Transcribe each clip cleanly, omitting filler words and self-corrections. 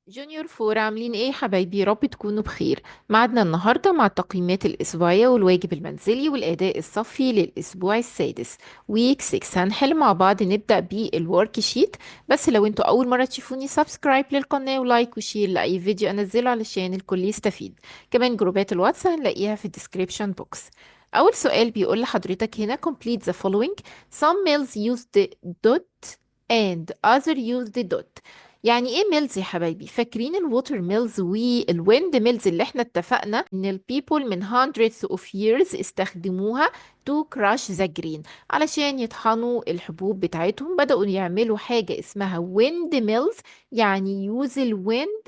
جونيور فور عاملين ايه يا حبايبي؟ يا رب تكونوا بخير. معادنا النهارده مع التقييمات الاسبوعيه والواجب المنزلي والاداء الصفي للاسبوع السادس، ويك 6. هنحل مع بعض. نبدا بالورك شيت. بس لو انتوا اول مره تشوفوني، سبسكرايب للقناه ولايك وشير لاي فيديو انزله علشان الكل يستفيد. كمان جروبات الواتس هنلاقيها في الديسكريبشن بوكس. اول سؤال بيقول لحضرتك هنا: complete the following. Some mills use the dot and other use the dot. يعني ايه ميلز يا حبايبي؟ فاكرين الووتر ميلز والويند ميلز اللي احنا اتفقنا ان البيبول من hundreds of years استخدموها to crush the grain، علشان يطحنوا الحبوب بتاعتهم. بدأوا يعملوا حاجة اسمها wind mills، يعني use الويند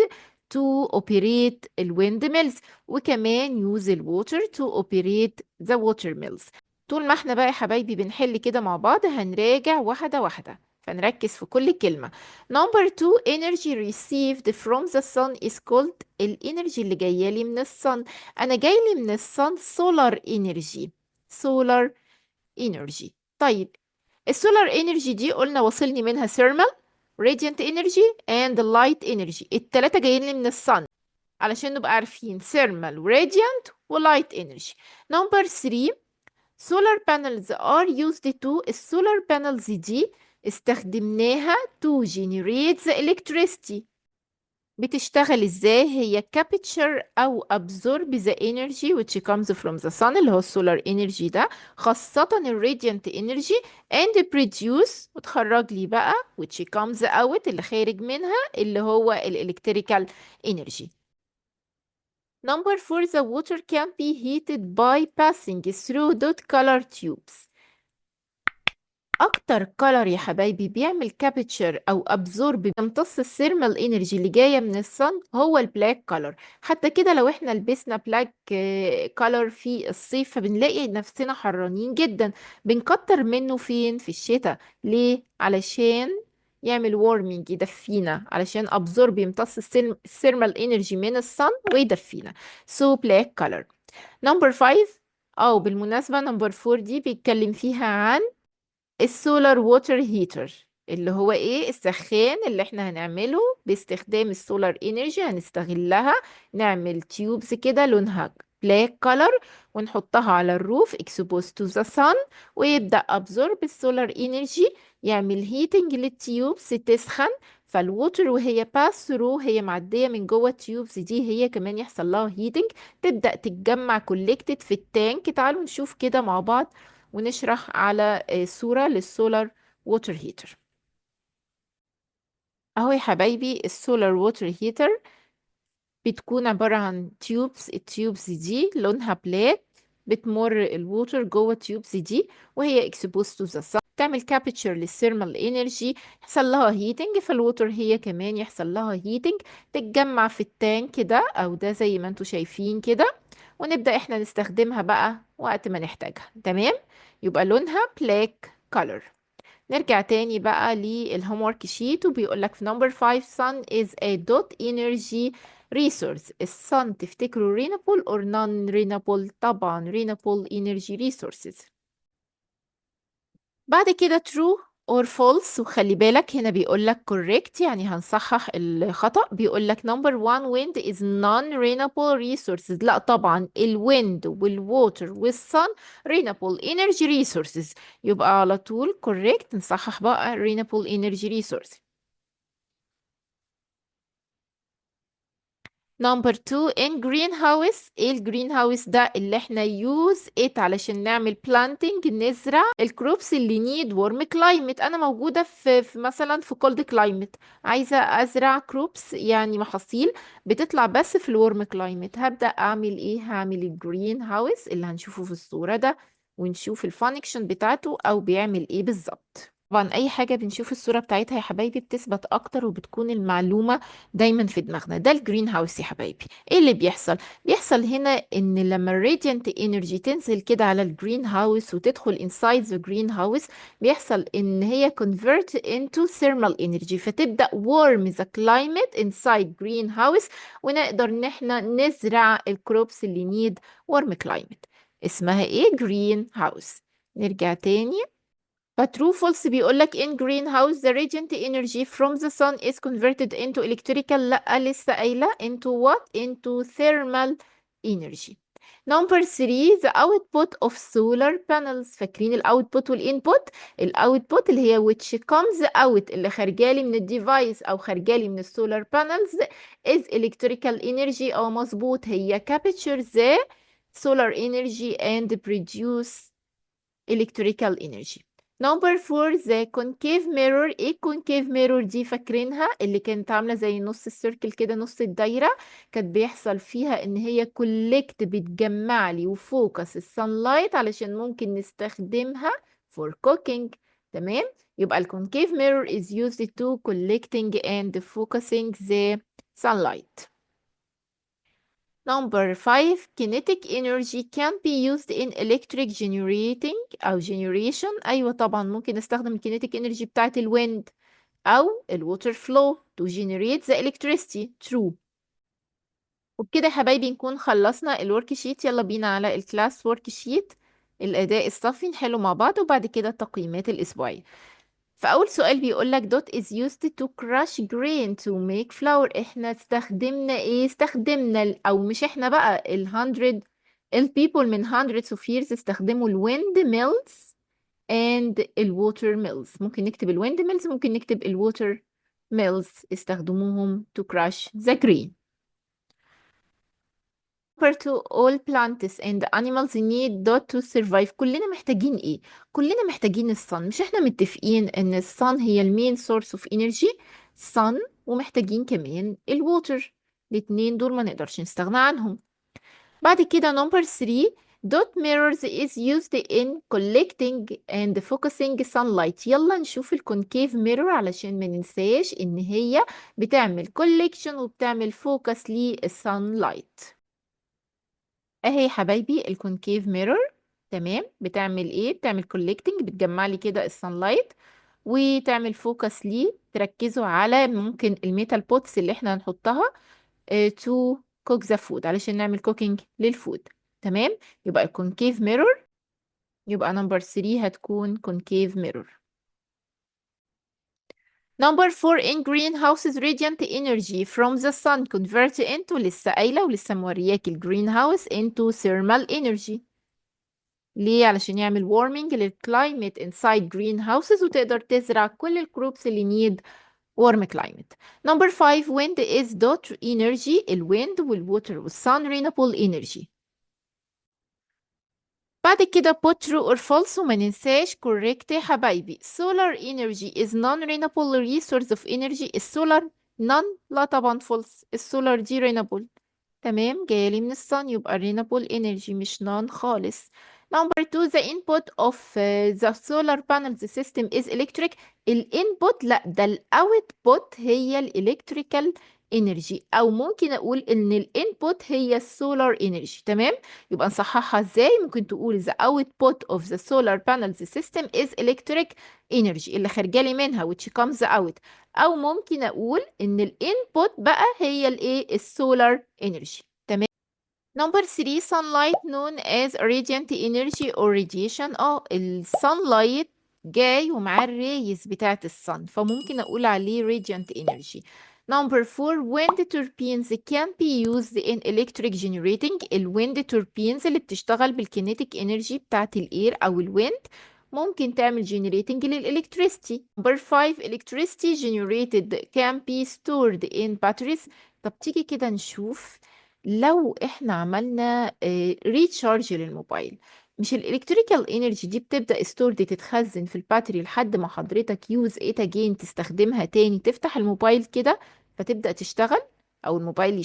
to operate الويند ميلز، وكمان use الووتر to operate the water mills. طول ما احنا بقى يا حبايبي بنحل كده مع بعض هنراجع واحدة واحدة، فنركز في كل كلمة. Number 2: energy received from the sun is called. الانرجي اللي جاية لي من الصن، انا جاي لي من الصن solar energy. solar energy. طيب، السولار انرجي دي قلنا وصلني منها thermal، radiant energy and light energy. التلاتة جايين لي من الصن، علشان نبقى عارفين thermal radiant و light energy. Number 3: solar panels are used to. السولار panels دي استخدمناها to generate the electricity. بتشتغل ازاي؟ هي capture او absorb the energy which comes from the sun، اللي هو السولار energy ده، خاصة ال radiant energy، and produce، وتخرج لي بقى which comes out، اللي خارج منها اللي هو ال electrical energy. Number 4: the water can be heated by passing through dot color tubes. اكتر كولر يا حبايبي بيعمل كابتشر او ابزورب، بيمتص الثيرمال انرجي اللي جايه من الصن، هو البلاك كولر. حتى كده لو احنا لبسنا بلاك كولر في الصيف فبنلاقي نفسنا حرانين جدا. بنكتر منه فين؟ في الشتاء. ليه؟ علشان يعمل وارمينج، يدفينا، علشان ابزورب يمتص الثيرمال انرجي من الصن ويدفينا. سو بلاك كولر. نمبر 5. او بالمناسبه نمبر 4 دي بيتكلم فيها عن السولار ووتر هيتر، اللي هو ايه؟ السخان اللي احنا هنعمله باستخدام السولار انرجي، هنستغلها نعمل تيوبز كده لونها بلاك كولر، ونحطها على الروف exposed to the sun، ويبدأ absorb السولار انرجي، يعمل هيتنج للتيوبز تسخن. فالووتر وهي باس ثرو، هي معدية من جوه التيوبز دي، هي كمان يحصل لها هيتنج، تبدأ تتجمع كولكتد في التانك. تعالوا نشوف كده مع بعض ونشرح على صورة للسولار ووتر هيتر. اهو يا حبايبي السولار ووتر هيتر بتكون عبارة عن تيوبس. التيوبس دي لونها بلاك، بتمر الووتر جوه التيوبس دي، وهي exposed to the sun، تعمل كابتشر للثيرمال انرجي، يحصل لها هيتنج، فالووتر هي كمان يحصل لها هيتنج، تتجمع في التانك ده او ده زي ما انتوا شايفين كده، ونبدأ احنا نستخدمها بقى وقت ما نحتاجها. تمام؟ يبقى لونها بلاك color. نرجع تاني بقى للهوم ورك شيت، وبيقول لك في نمبر 5: sun is a dot energy resource. الصن تفتكروا renewable or non renewable؟ طبعا renewable energy resources. بعد كده true or false، وخلي بالك هنا بيقول لك correct، يعني هنصحح الخطأ. بيقول لك number 1: wind is non-renewable resources. لا طبعا الويند والووتر والصن renewable energy resources، يبقى على طول correct. نصحح بقى renewable energy resource. نمبر 2: in greenhouse. ايه الجرين هاوس ده؟ اللي احنا use it علشان نعمل planting، نزرع الكروبس اللي need warm climate. انا موجودة في مثلا في cold climate، عايزة ازرع كروبس يعني محاصيل بتطلع بس في الورم كلايمت. هبدأ اعمل ايه؟ هعمل الجرين هاوس اللي هنشوفه في الصورة ده، ونشوف الفانكشن بتاعته او بيعمل ايه بالظبط. طبعا اي حاجة بنشوف الصورة بتاعتها يا حبايبي بتثبت اكتر، وبتكون المعلومة دايما في دماغنا. ده الجرين هاوس يا حبايبي. ايه اللي بيحصل؟ بيحصل هنا ان لما الراديانت انرجي تنزل كده على الجرين هاوس وتدخل inside the green house، بيحصل ان هي convert into thermal energy، فتبدأ warm the climate inside green house، ونقدر ان احنا نزرع الكروبس اللي need warm climate. اسمها ايه؟ green house. نرجع تاني. فtrue false بيقولك in greenhouse the radiant energy from the sun is converted into electrical. لأ لسه قايلة into what? Into thermal energy. Number 3 the output of solar panels. فاكرين الاوتبوت والانبوت؟ الاوتبوت اللي هي which comes out اللي خارجالي من الديفايس او خارجالي من السولار بانلز is electrical energy. او مظبوط، هي capture the solar energy and produce electrical energy. Number 4 the concave mirror. ايه concave mirror دي؟ فاكرينها اللي كانت عاملة زي نص السيركل كده، نص الدايرة، كانت بيحصل فيها ان هي كولكت بتجمع لي وفوكس السانلايت علشان ممكن نستخدمها for cooking. تمام، يبقى ال concave mirror is used to collecting and focusing the sunlight. Number 5 kinetic energy can be used in electric generating أو generation. أيوة طبعا ممكن نستخدم الكينيتيك energy بتاعت الويند أو الووتر flow to generate the electricity. True. وبكده يا حبايبي نكون خلصنا الورك شيت. يلا بينا على الكلاس ورك شيت، الأداء الصفي نحله مع بعض وبعد كده التقييمات الأسبوعية. فأول سؤال بيقولك dot is used to crush grain to make flour. احنا استخدمنا ايه؟ استخدمنا او مش احنا بقى، ال people من hundreds of years استخدموا ال wind mills and ال water mills. ممكن نكتب ال wind mills، ممكن نكتب ال water mills استخدموهم to crush the grain. To all plants and animals need dot to survive. كلنا محتاجين ايه؟ كلنا محتاجين الصن. مش احنا متفقين ان الصن هي المين سورس اوف انرجي؟ صن، ومحتاجين كمان الووتر. الاتنين دول ما نقدرش نستغنى عنهم. بعد كده number 3 dot mirrors is used in collecting and focusing sunlight. يلا نشوف الكونكيف ميرور علشان ما ننساش ان هي بتعمل collection وبتعمل focus للسانلايت. اهي يا حبايبي الكونكيف ميرور. تمام، بتعمل ايه؟ بتعمل كولكتنج، بتجمع لي كده السانلايت وتعمل فوكس ليه. تركزوا على ممكن الميتال بوتس اللي احنا هنحطها تو كوك ذا فود، علشان نعمل كوكينج للفود. تمام، يبقى الكونكيف ميرور، يبقى نمبر 3 هتكون كونكيف ميرور. Number 4 in greenhouses radiant energy from the sun convert into، لسه قايلة ولسه مورياك الجرين هاوس into thermal energy. ليه؟ علشان يعمل warming للكلايمت inside greenhouses وتقدر تزرع كل الكروبس اللي need warm climate. Number 5 wind is dot energy. الwind والwater والsun renewable energy. بعد كده put true or false وما ننساش correct يا حبايبي. solar energy is non-renewable resource of energy. السولار non، لا طبعا false. السولار دي renewable. تمام، جايلي من الصن، يبقى renewable energy مش non خالص. Number 2 the input of the solar panels system is electric. الانبوت لا، ده الاوتبوت هي الالكتريكال انرجي، او ممكن اقول ان الانبوت هي السولار انرجي. تمام، يبقى نصححها ازاي؟ ممكن تقول the output of the solar panels system is electric energy اللي خارجالي منها which comes out، او ممكن اقول ان الانبوت بقى هي الايه؟ السولار انرجي. تمام. Number 3 sunlight known as radiant energy or radiation. الsunlight جاي ومعاه الريز بتاعت الصن، فممكن اقول عليه radiant energy. Number 4 wind turbines can be used in electric generating. الwind turbines اللي بتشتغل بالكينيتيك energy بتاعت الاير او الويند ممكن تعمل generating للإلكتريستي. Number 5 electricity generated can be stored in batteries. طب تيجي كده نشوف لو احنا عملنا ريتشارج للموبايل، مش الالكتريكال انرجي دي بتبدأ ستورد تتخزن في الباتري لحد ما حضرتك يوز ات اجين تستخدمها تاني، تفتح الموبايل كده فتبدأ تشتغل، او الموبايل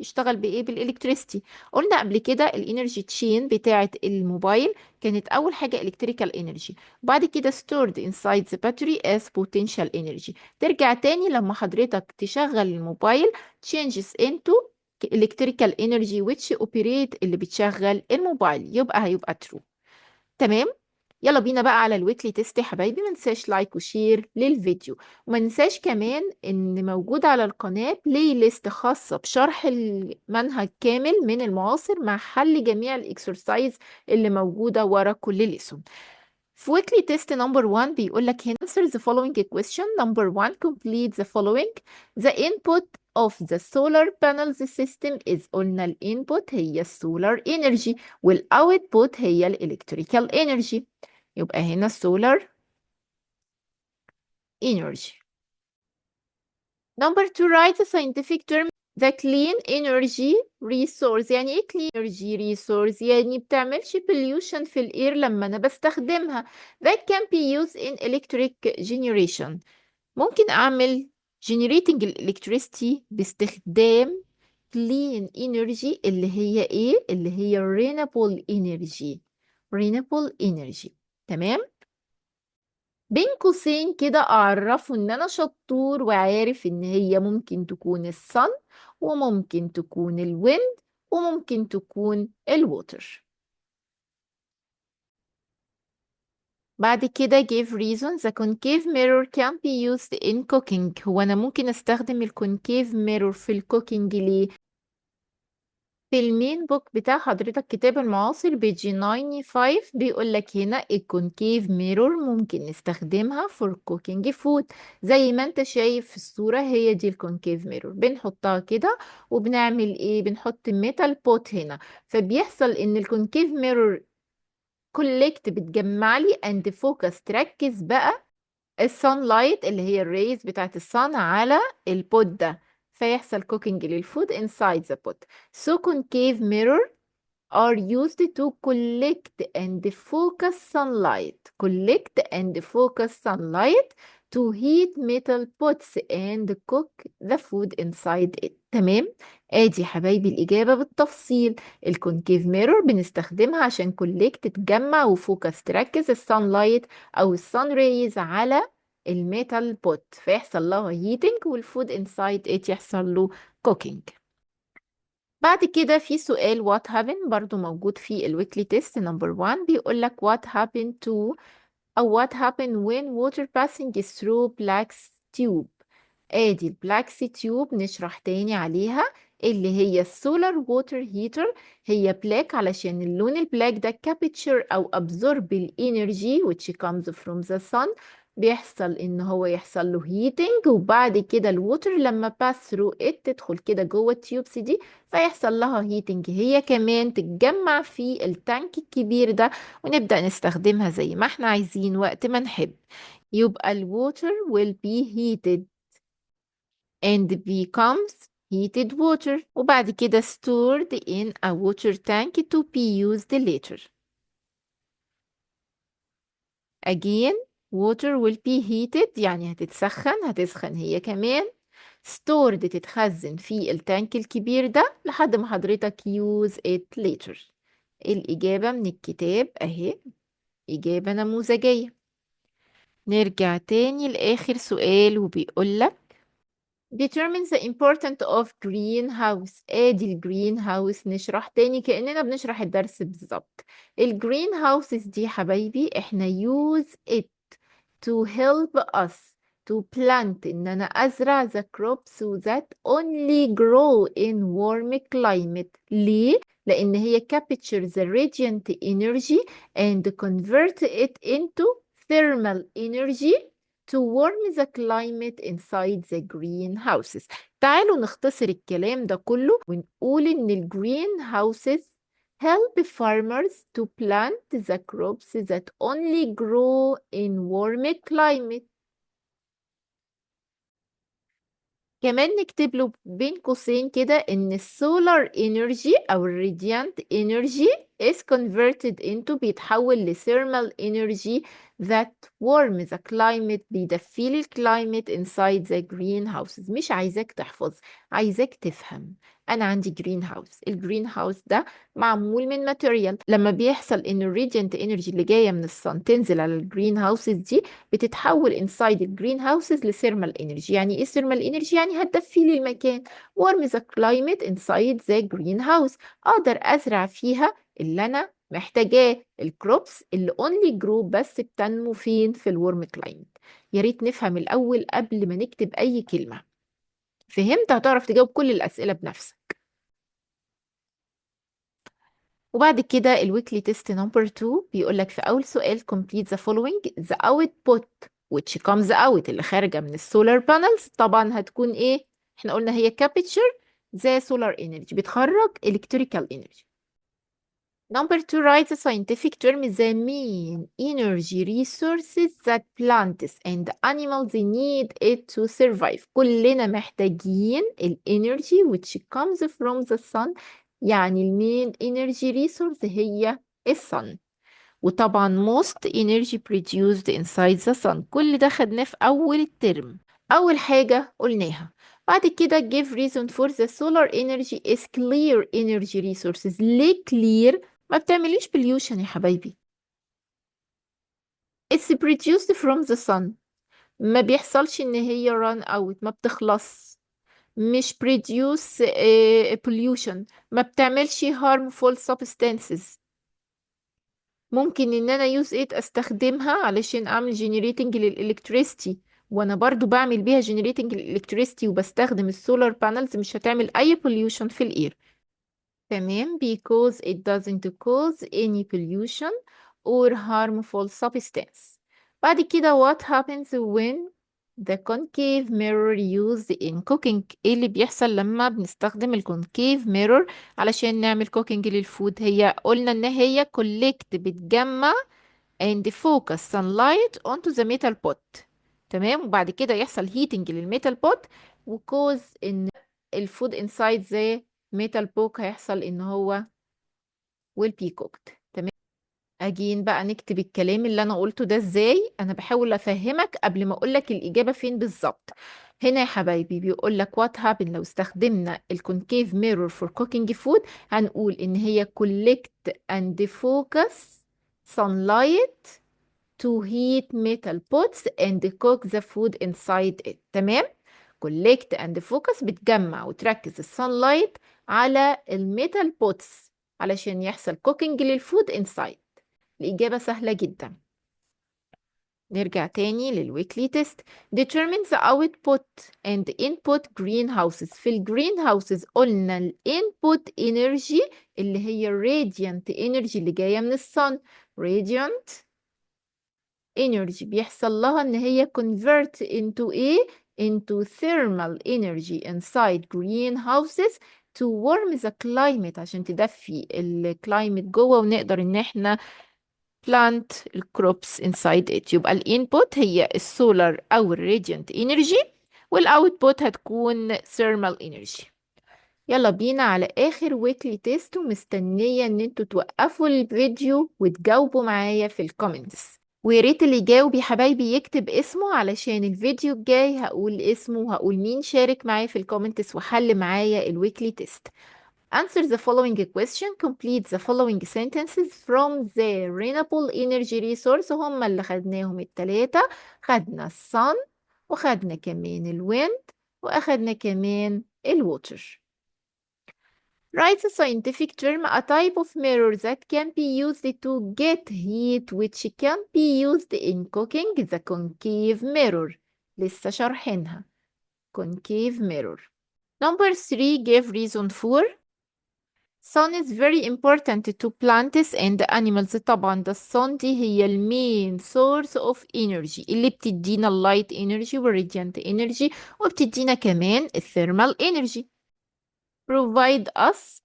يشتغل بايه؟ بالالكتريستي. قلنا قبل كده الانرجي تشين بتاعه الموبايل كانت اول حاجه الكتريكال انرجي، وبعد كده stored inside the battery as potential energy. ترجع تاني لما حضرتك تشغل الموبايل changes into electrical energy which operate اللي بتشغل الموبايل، هيبقى true. تمام. يلا بينا بقى على الويكلي تيست يا حبايبي. ما ننساش لايك وشير للفيديو، وما ننساش كمان ان موجود على القناة بلاي ليست خاصة بشرح المنهج كامل من المعاصر مع حل جميع الاكسرسايز اللي موجودة ورا كل ليسون. في weekly test number 1 بيقول لك هنا answer the following question. number 1 complete the following. the input of the solar panels system is قلنا ال input هي السولار energy وال output هي ال electrical energy. يبقى هنا solar energy. number 2 write a scientific term. the clean energy resource. يعني ايه clean energy resource؟ يعني بتعملش pollution في الاير لما انا بستخدمها. that can be used in electric generation. ممكن اعمل generating electricity باستخدام clean energy اللي هي ايه؟ اللي هي renewable energy. renewable energy. تمام. بين قوسين كده اعرفه ان انا شطور وعارف ان هي ممكن تكون الصن وممكن تكون الويند وممكن تكون الووتر. بعد كده give reason. the concave mirror can be used in cooking. هو انا ممكن استخدم الكونكيف ميرور في الكوكينج ليه؟ في المين بوك بتاع حضرتك كتاب المعاصر بيج 95 بيقول لك هنا الكونكيف ميرور ممكن نستخدمها فور كوكينج فود. زي ما انت شايف في الصورة هي دي الكونكيف ميرور بنحطها كده وبنعمل ايه؟ بنحط ميتال بوت هنا فبيحصل ان الكونكيف ميرور كولكت بتجمع لي اند فوكس تركز بقى السان لايت اللي هي الريز بتاعت الصن على البوت ده فيحصل كوكينج للفود inside the pot. So concave mirror are used to collect and focus sunlight. collect and focus sunlight to heat metal pots and cook the food inside it. تمام. ادي حبايبي الإجابة بالتفصيل. الكونكيف ميرور بنستخدمها عشان collect تجمع وفوكس تركز السانلايت أو السان ريز على الميتال بوت فيحصل لها هيتنج والفود inside it يحصل له cooking. بعد كده في سؤال what happened برضو موجود في الويكلي تيست نمبر 1 بيقول لك what happened to أو what happened when water passing through black tube. ادي البلاكس تيوب نشرح تاني عليها اللي هي السولار ووتر هيتر. هي بلاك علشان اللون البلاك ده capture او absorb الانرجي which comes from the sun. بيحصل ان هو يحصل له heating وبعد كده الووتر لما pass through it تدخل كده جوه التيوبس دي فيحصل لها heating هي كمان تتجمع في التانك الكبير ده ونبدأ نستخدمها زي ما احنا عايزين وقت ما نحب. يبقى الووتر will be heated and becomes heated water وبعد كده stored in a water tank to be used later. Again water will be heated يعني هتسخن هي كمان. stored تتخزن في التانك الكبير ده لحد ما حضرتك use it later. الإجابة من الكتاب أهي إجابة نموذجية. نرجع تاني لآخر سؤال وبيقولك determine the importance of greenhouse. ادي الجرين هاوس نشرح تاني كأننا بنشرح الدرس بالظبط. الجرين هاوسز دي حبايبي احنا use it to help us to plant ان انا ازرع the crops that only grow in warm climate. ليه؟ لان هي capture the radiant energy and convert it into thermal energy to warm the climate inside the greenhouses. تعالوا نختصر الكلام ده كله ونقول إن ال greenhouses help farmers to plant the crops that only grow in warm climate. كمان نكتب له بين قوسين كده ان السولار انرجي او الراديانت انرجي is converted into بيتحول لثيرمال انرجي that warm the climate بيدفي لي الكلايمت inside the greenhouses. مش عايزاك تحفظ عايزاك تفهم. انا عندي جرين هاوس الجرين هاوس ده معمول من ماتيريال لما بيحصل ان الراديانت انرجي اللي جايه من الصن تنزل على الجرين هاوسز دي بتتحول انسايد الجرين هاوسز لثيرمال انرجي. يعني ايه ثيرمال انرجي؟ يعني هتدفي لي المكان. warm the climate inside the greenhouse. اقدر ازرع فيها اللي انا محتاجاه الكروبس اللي اونلي جرو بس بتنمو فين؟ في الورم كلايمت. يا ريت نفهم الاول قبل ما نكتب اي كلمه. فهمت؟ هتعرف تجاوب كل الاسئله بنفسك. وبعد كده الويكلي تيست نمبر 2 بيقول لك في اول سؤال complete the following. the output which comes out اللي خارجه من السولار بانلز طبعا هتكون ايه؟ احنا قلنا هي capture the solar energy، بتخرج electrical energy. Number 2 write a scientific term the main energy resources that plants and animals need it to survive. كلنا محتاجين الانرجي which comes from the sun، يعني المين energy resource هي الصن. وطبعا most energy produced inside the sun، كل ده خدناه في أول الترم. أول حاجة قلناها. بعد كده give reason for the solar energy is clear energy resources. ليه clear؟ ما بتعمليش pollution يا حبايبي. it's produced from the sun، ما بيحصلش ان هي run out، ما بتخلص. مش produce pollution، ما بتعملش harmful substances. ممكن ان انا يوز ات استخدمها علشان اعمل جنريتنج للالكتريستي، وانا برضو بعمل بيها جنريتنج للالكتريستي وبستخدم السولار بانلز، مش هتعمل اي pollution في الاير. تمام. because it doesn't cause any pollution or harmful substance. بعد كده what happens when the concave mirror used in cooking؟ ايه اللي بيحصل لما بنستخدم الكونكيف ميرور علشان نعمل كوكينج للفود؟ هي قلنا ان هي collect، بتجمع and focus sunlight onto the metal pot. تمام. وبعد كده يحصل heating للميتال بوت وكوز ان الفود inside the metal pot هيحصل ان هو will be cooked. تمام. اجين بقى نكتب الكلام اللي انا قلته ده ازاي. انا بحاول افهمك قبل ما اقولك الاجابة فين بالظبط. هنا يا حبايبي بيقول لك what happen لو استخدمنا الكونكيف mirror for cooking food. هنقول ان هي collect and focus sunlight to heat metal pots and cook the food inside it. تمام. collect and focus بتجمع وتركز السانلايت على الميتال بوتس علشان يحصل cooking للفود inside. الإجابة سهلة جدا. نرجع تاني للويكلي تيست. determine the output and input greenhouses. في الجرين هاوسز قلنا الانبوت انرجي اللي هي radiant energy اللي جاية من الصن. radiant energy بيحصل لها ان هي convert into ايه؟ into thermal energy inside greenhouses to warm the climate، عشان تدفي الكلايمت جوه ونقدر ان احنا plant الكروبس inside it. يبقى الانبوت هي السولار او الراديانت انرجي، والاوتبوت هتكون thermal energy. يلا بينا على اخر ويكلي تيست، ومستنية ان انتوا توقفوا الفيديو وتجاوبوا معايا في الكومنتس. ويا ريت اللي يجاوب يا حبايبي يكتب اسمه علشان الفيديو الجاي هقول اسمه وهقول مين شارك معايا في الكومنتس وحل معايا الويكلي تيست. Answer the following question. Complete the following sentences from the renewable energy resource. هم اللي خدناهم التلاتة. خدنا الصن وخدنا كمان الويند واخدنا كمان الووتر. Write a scientific term, a type of mirror that can be used to get heat which can be used in cooking. the concave mirror. لسه شارحينها. concave mirror. Number 3 give reason for. sun is very important to plants and animals. طبعا ده الصن دي هي المين source of energy اللي بتدينا اللايت energy والراديانت energy وبتدينا كمان الثيرمال energy. provide us.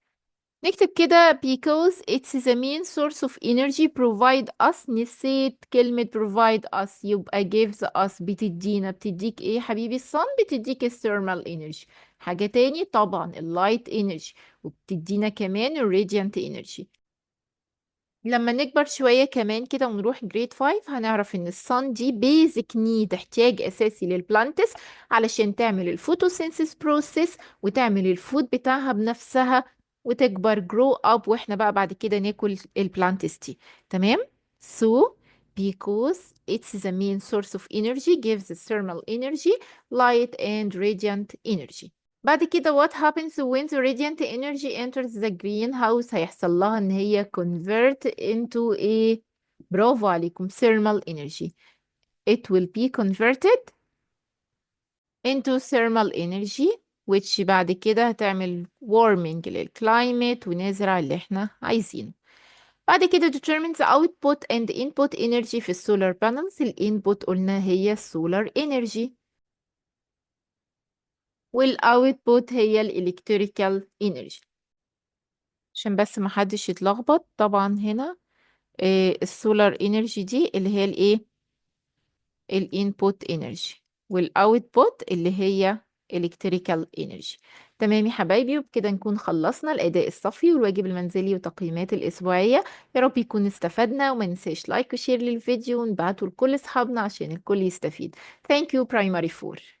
نكتب كده because it's the main source of energy. provide us، نسيت كلمة provide us، يبقى gives us بتدينا. بتديك ايه يا حبيبي؟ الصن بتديك الثيرمال energy. حاجة تاني طبعا اللايت energy، وبتدينا كمان الراديانت energy. لما نكبر شوية كمان كده ونروح جريد 5 هنعرف ان الصن دي بيزك نيد، احتياج اساسي للبلانتس علشان تعمل الفوتوسينثيس بروسيس وتعمل الفود بتاعها بنفسها وتكبر grow up، واحنا بقى بعد كده ناكل البلانتس دي. تمام. so because it's the main source of energy gives thermal energy, light and radiant energy. بعد كده what happens when the radiant energy enters the greenhouse؟ هيحصل لها ان هي convert into ايه؟ برافو عليكم، thermal energy. it will be converted into thermal energy which بعد كده هتعمل warming للclimate ونزرع اللي احنا عايزينه. بعد كده determine the output and input energy في السولار بانلز. الانبوت قلنا هي السولار انرجي، والاوتبوت هي الالكتريكال انرجي. عشان بس ما حدش يتلخبط، طبعا هنا السولار انرجي دي اللي هي الايه، الانبوت انرجي، والاوتبوت اللي هي الكتريكال انرجي. تمام يا حبايبي، وبكده نكون خلصنا الاداء الصفي والواجب المنزلي وتقييمات الاسبوعيه. يا رب يكون استفدنا، وما ننساش لايك وشير للفيديو ونبعته لكل اصحابنا عشان الكل يستفيد. Thank you primary 4.